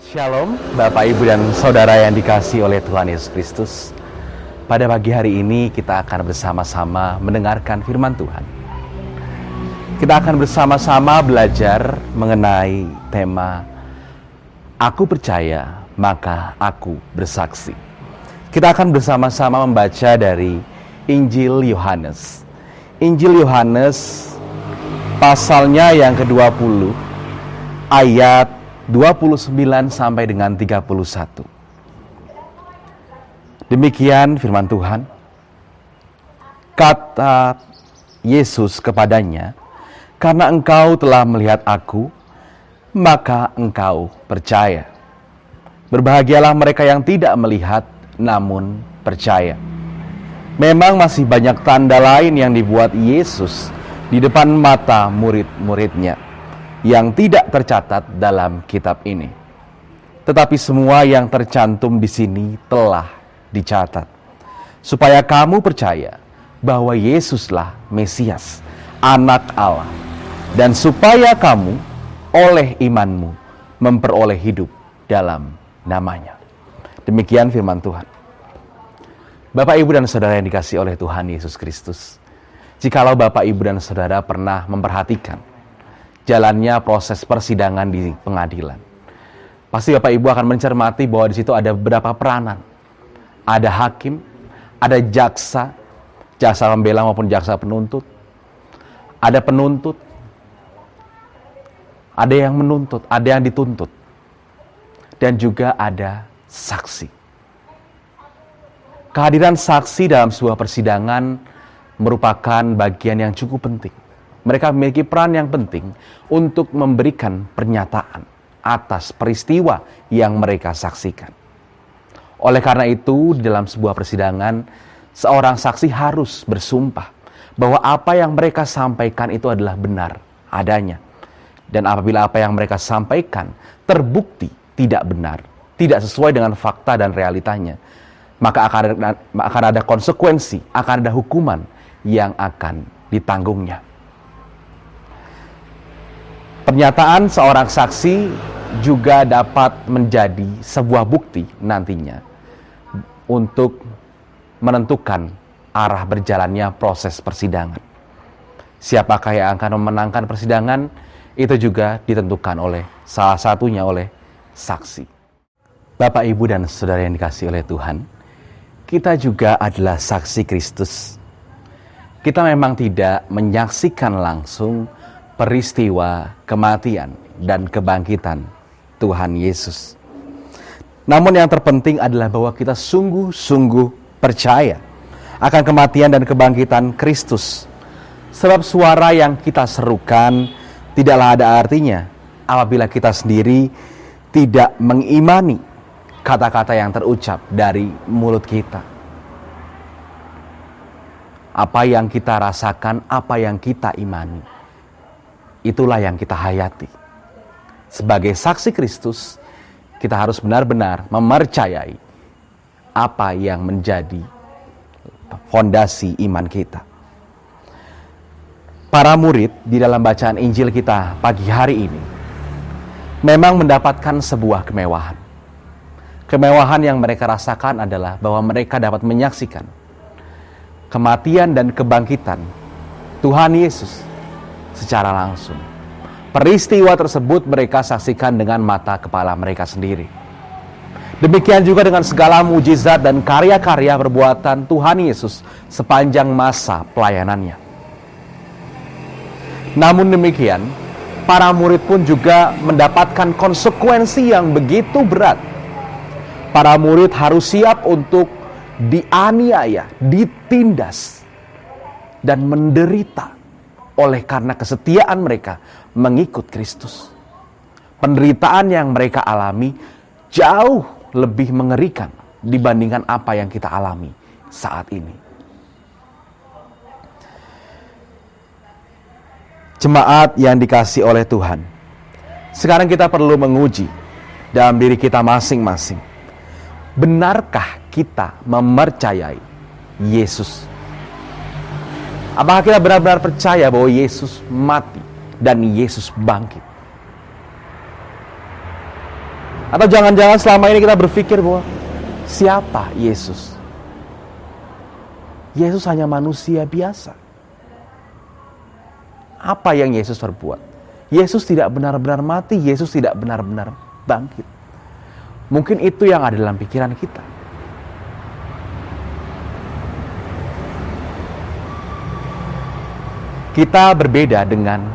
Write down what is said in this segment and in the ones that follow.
Shalom, Bapak, Ibu, dan Saudara yang dikasihi oleh Tuhan Yesus Kristus. Pada pagi hari ini kita akan bersama-sama mendengarkan firman Tuhan. Kita akan bersama-sama belajar mengenai tema Aku percaya, maka aku bersaksi. Kita akan bersama-sama membaca dari Injil Yohanes. Injil Yohanes pasalnya yang ke-20 ayat 29 sampai dengan 31. Demikian firman Tuhan. Kata Yesus kepadanya, "Karena engkau telah melihat aku, maka engkau percaya. Berbahagialah mereka yang tidak melihat namun percaya." Memang masih banyak tanda lain yang dibuat Yesus di depan mata murid-muridnya yang tidak tercatat dalam kitab ini. Tetapi semua yang tercantum di sini telah dicatat, supaya kamu percaya bahwa Yesuslah Mesias, Anak Allah, dan supaya kamu oleh imanmu memperoleh hidup dalam namanya. Demikian firman Tuhan. Bapak, Ibu, dan Saudara yang dikasihi oleh Tuhan Yesus Kristus, jikalau Bapak, Ibu, dan Saudara pernah memperhatikan jalannya proses persidangan di pengadilan, pasti Bapak Ibu akan mencermati bahwa di situ ada beberapa peranan. Ada hakim, ada jaksa pembela maupun jaksa penuntut, ada penuntut, ada yang menuntut, ada yang dituntut, dan juga ada saksi. Kehadiran saksi dalam sebuah persidangan merupakan bagian yang cukup penting. Mereka memiliki peran yang penting untuk memberikan pernyataan atas peristiwa yang mereka saksikan. Oleh karena itu, di dalam sebuah persidangan, seorang saksi harus bersumpah bahwa apa yang mereka sampaikan itu adalah benar adanya. Dan apabila apa yang mereka sampaikan terbukti tidak benar, tidak sesuai dengan fakta dan realitanya, maka akan ada konsekuensi, akan ada hukuman yang akan ditanggungnya. Pernyataan seorang saksi juga dapat menjadi sebuah bukti nantinya untuk menentukan arah berjalannya proses persidangan. Siapakah yang akan memenangkan persidangan, itu juga ditentukan oleh salah satunya oleh saksi. Bapak, Ibu, dan Saudara yang dikasihi oleh Tuhan, kita juga adalah saksi Kristus. Kita memang tidak menyaksikan langsung peristiwa kematian dan kebangkitan Tuhan Yesus. Namun yang terpenting adalah bahwa kita sungguh-sungguh percaya akan kematian dan kebangkitan Kristus. Sebab suara yang kita serukan tidaklah ada artinya apabila kita sendiri tidak mengimani kata-kata yang terucap dari mulut kita. Apa yang kita rasakan, apa yang kita imani, itulah yang kita hayati. Sebagai saksi Kristus, kita harus benar-benar mempercayai apa yang menjadi fondasi iman kita. Para murid di dalam bacaan Injil kita pagi hari ini memang mendapatkan sebuah kemewahan. Kemewahan yang mereka rasakan adalah bahwa mereka dapat menyaksikan kematian dan kebangkitan Tuhan Yesus secara langsung. Peristiwa tersebut mereka saksikan dengan mata kepala mereka sendiri. Demikian juga dengan segala mujizat dan karya-karya perbuatan Tuhan Yesus sepanjang masa pelayanannya. Namun demikian, para murid pun juga mendapatkan konsekuensi yang begitu berat. Para murid harus siap untuk dianiaya, ditindas, dan menderita oleh karena kesetiaan mereka mengikut Kristus. Penderitaan yang mereka alami jauh lebih mengerikan dibandingkan apa yang kita alami saat ini. Jemaat yang dikasihi oleh Tuhan, sekarang kita perlu menguji dalam diri kita masing-masing. Benarkah kita mempercayai Yesus? Apakah kita benar-benar percaya bahwa Yesus mati dan Yesus bangkit? Atau jangan-jangan selama ini kita berpikir bahwa siapa Yesus? Yesus hanya manusia biasa. Apa yang Yesus perbuat? Yesus tidak benar-benar mati, Yesus tidak benar-benar bangkit. Mungkin itu yang ada dalam pikiran kita. Kita berbeda dengan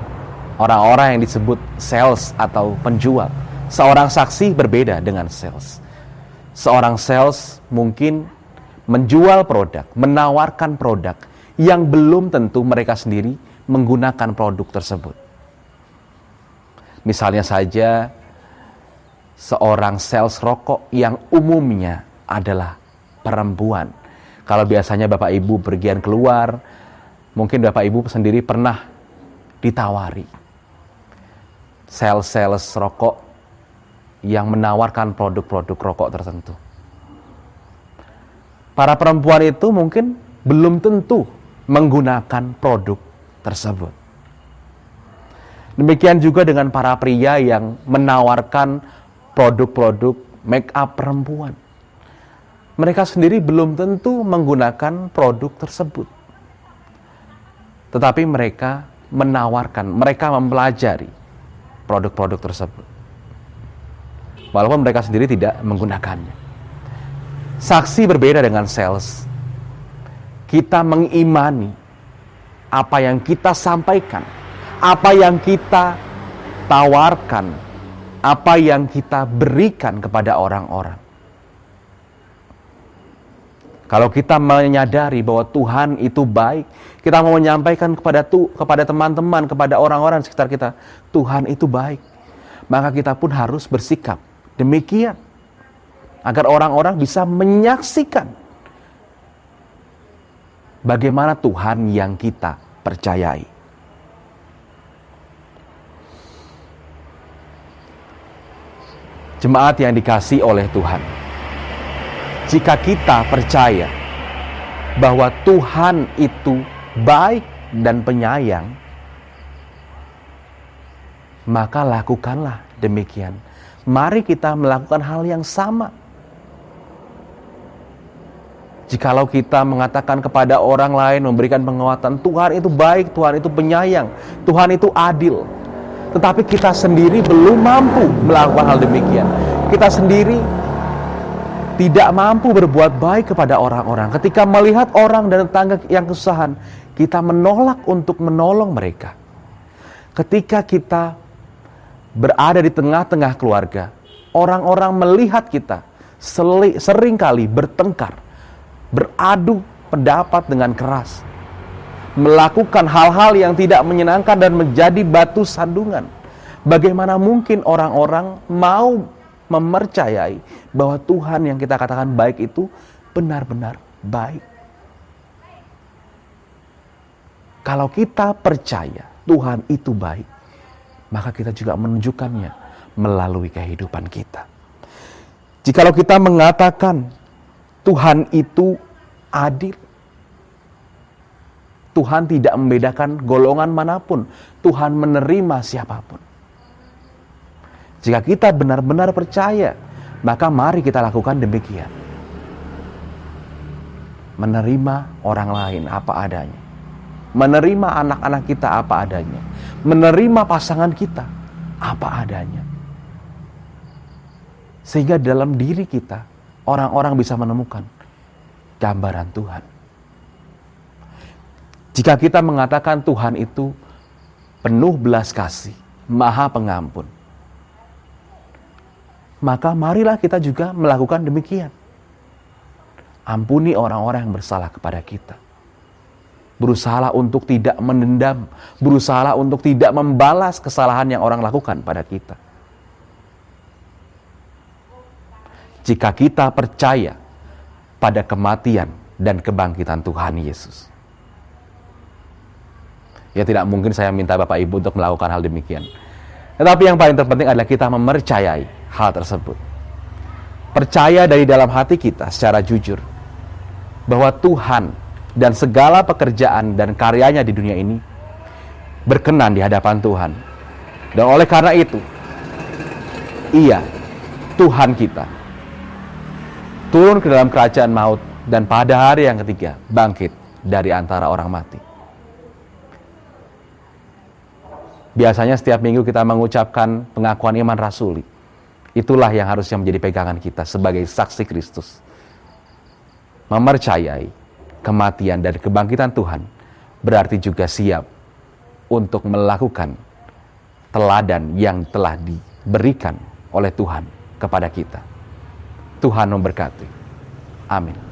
orang-orang yang disebut sales atau penjual. Seorang saksi berbeda dengan sales. Seorang sales mungkin menjual produk, menawarkan produk yang belum tentu mereka sendiri menggunakan produk tersebut. Misalnya saja seorang sales rokok yang umumnya adalah perempuan. Kalau biasanya Bapak Ibu pergian keluar, mungkin Bapak Ibu sendiri pernah ditawari sales rokok yang menawarkan produk-produk rokok tertentu. Para perempuan itu mungkin belum tentu menggunakan produk tersebut. Demikian juga dengan para pria yang menawarkan produk-produk make up perempuan. Mereka sendiri belum tentu menggunakan produk tersebut. Tetapi mereka menawarkan, mereka mempelajari produk-produk tersebut. Walaupun mereka sendiri tidak menggunakannya. Saksi berbeda dengan sales. Kita mengimani apa yang kita sampaikan, apa yang kita tawarkan, apa yang kita berikan kepada orang-orang. Kalau kita menyadari bahwa Tuhan itu baik, kita mau menyampaikan kepada teman-teman, kepada orang-orang di sekitar kita, Tuhan itu baik, maka kita pun harus bersikap demikian agar orang-orang bisa menyaksikan bagaimana Tuhan yang kita percayai. Jemaat yang dikasihi oleh Tuhan, jika kita percaya bahwa Tuhan itu baik dan penyayang, maka lakukanlah demikian. Mari kita melakukan hal yang sama. Jikalau kita mengatakan kepada orang lain, memberikan penguatan, Tuhan itu baik, Tuhan itu penyayang, Tuhan itu adil, tetapi kita sendiri belum mampu melakukan hal demikian. Kita sendiri tidak mampu berbuat baik kepada orang-orang. Ketika melihat orang dan tetangga yang kesusahan, kita menolak untuk menolong mereka. Ketika kita berada di tengah-tengah keluarga, orang-orang melihat kita seringkali bertengkar, beradu pendapat dengan keras, melakukan hal-hal yang tidak menyenangkan dan menjadi batu sandungan. Bagaimana mungkin orang-orang mau mempercayai bahwa Tuhan yang kita katakan baik itu benar-benar baik? Kalau kita percaya Tuhan itu baik, maka kita juga menunjukkannya melalui kehidupan kita. Jikalau kita mengatakan Tuhan itu adil, Tuhan tidak membedakan golongan manapun, Tuhan menerima siapapun. Jika kita benar-benar percaya, maka mari kita lakukan demikian. Menerima orang lain apa adanya. Menerima anak-anak kita apa adanya. Menerima pasangan kita apa adanya. Sehingga dalam diri kita, orang-orang bisa menemukan gambaran Tuhan. Jika kita mengatakan Tuhan itu penuh belas kasih, maha pengampun, maka marilah kita juga melakukan demikian. Ampuni orang-orang yang bersalah kepada kita. Berusahalah untuk tidak menendam, berusahalah untuk tidak membalas kesalahan yang orang lakukan pada kita. Jika kita percaya pada kematian dan kebangkitan Tuhan Yesus, ya tidak mungkin saya minta Bapak Ibu untuk melakukan hal demikian. Tetapi yang paling terpenting adalah kita mempercayai hal tersebut. Percaya dari dalam hati kita secara jujur bahwa Tuhan dan segala pekerjaan dan karyanya di dunia ini berkenan di hadapan Tuhan. Dan oleh karena itu, Tuhan kita turun ke dalam kerajaan maut dan pada hari yang ketiga bangkit dari antara orang mati. Biasanya setiap minggu kita mengucapkan pengakuan iman rasuli. Itulah yang harusnya menjadi pegangan kita sebagai saksi Kristus. Mempercayai kematian dan kebangkitan Tuhan berarti juga siap untuk melakukan teladan yang telah diberikan oleh Tuhan kepada kita. Tuhan memberkati. Amin.